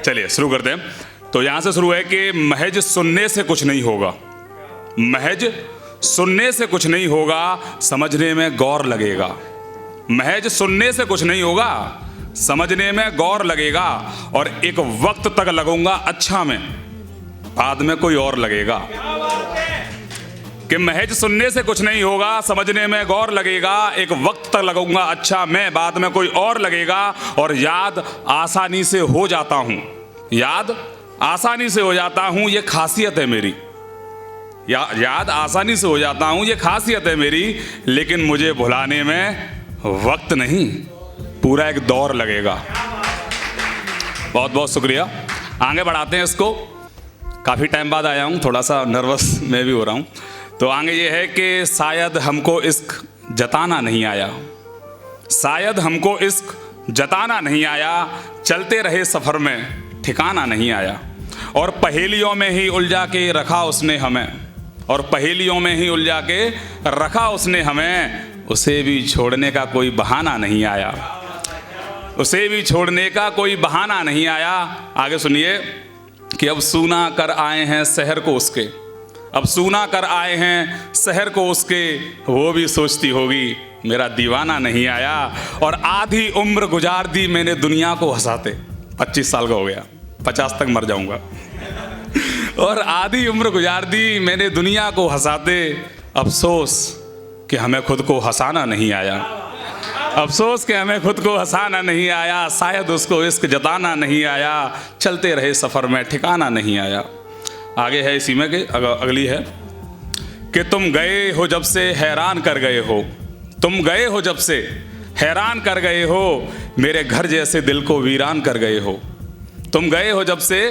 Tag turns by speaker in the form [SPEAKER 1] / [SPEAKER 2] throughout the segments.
[SPEAKER 1] चलिए शुरू करते हैं। तो यहां से शुरू है कि महज सुनने से कुछ नहीं होगा, महज सुनने से कुछ नहीं होगा, समझने में गौर लगेगा। महज सुनने से कुछ नहीं होगा, समझने में गौर लगेगा। और एक वक्त तक लगूंगा अच्छा में, बाद में कोई और लगेगा। कि महज सुनने से कुछ नहीं होगा, समझने में गौर लगेगा। एक वक्त तक लगूंगा अच्छा मैं, बाद में कोई और लगेगा। और याद आसानी से हो जाता हूं, याद आसानी से हो जाता हूं, ये खासियत है मेरी। याद आसानी से हो जाता हूं, ये खासियत है मेरी। लेकिन मुझे भुलाने में वक्त नहीं, पूरा एक दौर लगेगा। बहुत बहुत शुक्रिया। आगे बढ़ाते हैं इसको। काफ़ी टाइम बाद आया हूं, थोड़ा सा नर्वस मैं भी हो रहा हूं। तो आगे ये है कि शायद हमको इश्क जताना नहीं आया, शायद हमको इश्क जताना नहीं आया। चलते रहे सफ़र में ठिकाना नहीं आया। और पहेलियों में ही उलझा के रखा उसने हमें, और पहेलियों में ही उलझा के रखा उसने हमें। उसे भी छोड़ने का कोई बहाना नहीं आया, उसे भी छोड़ने का कोई बहाना नहीं आया। आगे सुनिए कि अब सूना कर आए हैं शहर को उसके, अब सूना कर आए हैं शहर को उसके। वो भी सोचती होगी मेरा दीवाना नहीं आया। और आधी उम्र गुजार दी मैंने दुनिया को हंसाते, 25 साल का हो गया, 50 तक मर जाऊंगा। और आधी उम्र गुजार दी मैंने दुनिया को हंसाते। अफसोस कि हमें खुद को हंसाना नहीं आया, अफसोस कि हमें खुद को हंसाना नहीं आया। शायद उसको इश्क जताना नहीं आया। चलते रहे सफ़र में ठिकाना नहीं आया। आगे है इसी में कि अगली है कि तुम गए हो जब से हैरान कर गए हो, तुम गए हो जब से हैरान कर गए हो। मेरे घर जैसे दिल को वीरान कर गए हो। तुम गए हो जब से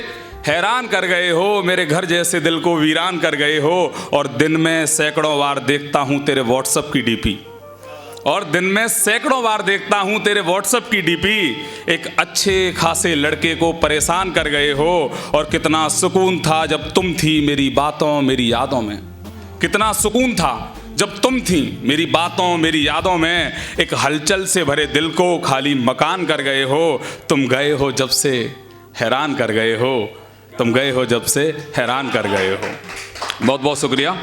[SPEAKER 1] हैरान कर गए हो, मेरे घर जैसे दिल को वीरान कर गए हो। और दिन में सैकड़ों बार देखता हूँ तेरे व्हाट्सएप की डीपी, और दिन में सैकड़ों बार देखता हूँ तेरे व्हाट्सएप की डीपी। एक अच्छे खासे लड़के को परेशान कर गए हो। और कितना सुकून था जब तुम थी मेरी बातों मेरी यादों में, कितना सुकून था जब तुम थी मेरी बातों मेरी यादों में। एक हलचल से भरे दिल को खाली मकान कर गए हो। तुम गए हो जब से हैरान कर गए हो, तुम गए हो जब से हैरान कर गए हो। बहुत बहुत शुक्रिया।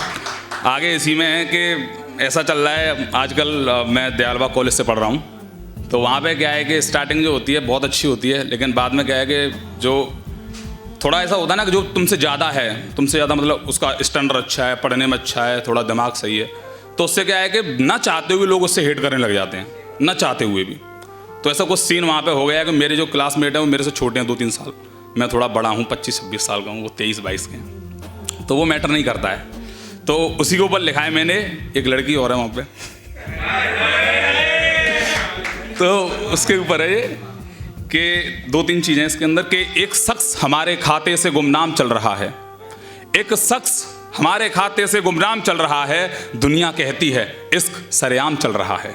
[SPEAKER 1] आगे इसी में है कि ऐसा चल रहा है आजकल, मैं दयालबाग कॉलेज से पढ़ रहा हूँ। तो वहाँ पे क्या है कि स्टार्टिंग जो होती है बहुत अच्छी होती है, लेकिन बाद में क्या है कि जो थोड़ा ऐसा होता है ना कि जो तुमसे ज़्यादा है, तुमसे ज़्यादा मतलब उसका स्टैंडर्ड अच्छा है, पढ़ने में अच्छा है, थोड़ा दिमाग सही है, तो उससे क्या है कि ना चाहते हुए लोग उससे हेट करने लग जाते हैं, ना चाहते हुए भी। तो ऐसा कुछ सीन वहाँ पे हो गया कि मेरे जो क्लासमेट हैं वो मेरे से छोटे हैं 2-3 साल, मैं थोड़ा बड़ा हूँ, 25-26 साल का हूँ, वो 23-22 के हैं। तो वो मैटर नहीं करता है। तो उसी के ऊपर लिखा है मैंने, एक लड़की और है वहाँ पे, तो उसके ऊपर है ये कि 2-3 चीज़ें इसके अंदर कि एक शख्स हमारे खाते से गुमनाम चल रहा है, एक शख्स हमारे खाते से गुमनाम चल रहा है। दुनिया कहती है इश्क सरेआम चल रहा है।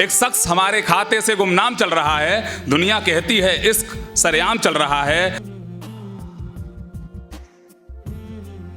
[SPEAKER 1] एक शख्स हमारे खाते से गुमनाम चल रहा है, दुनिया कहती है इश्क सरेआम चल रहा है।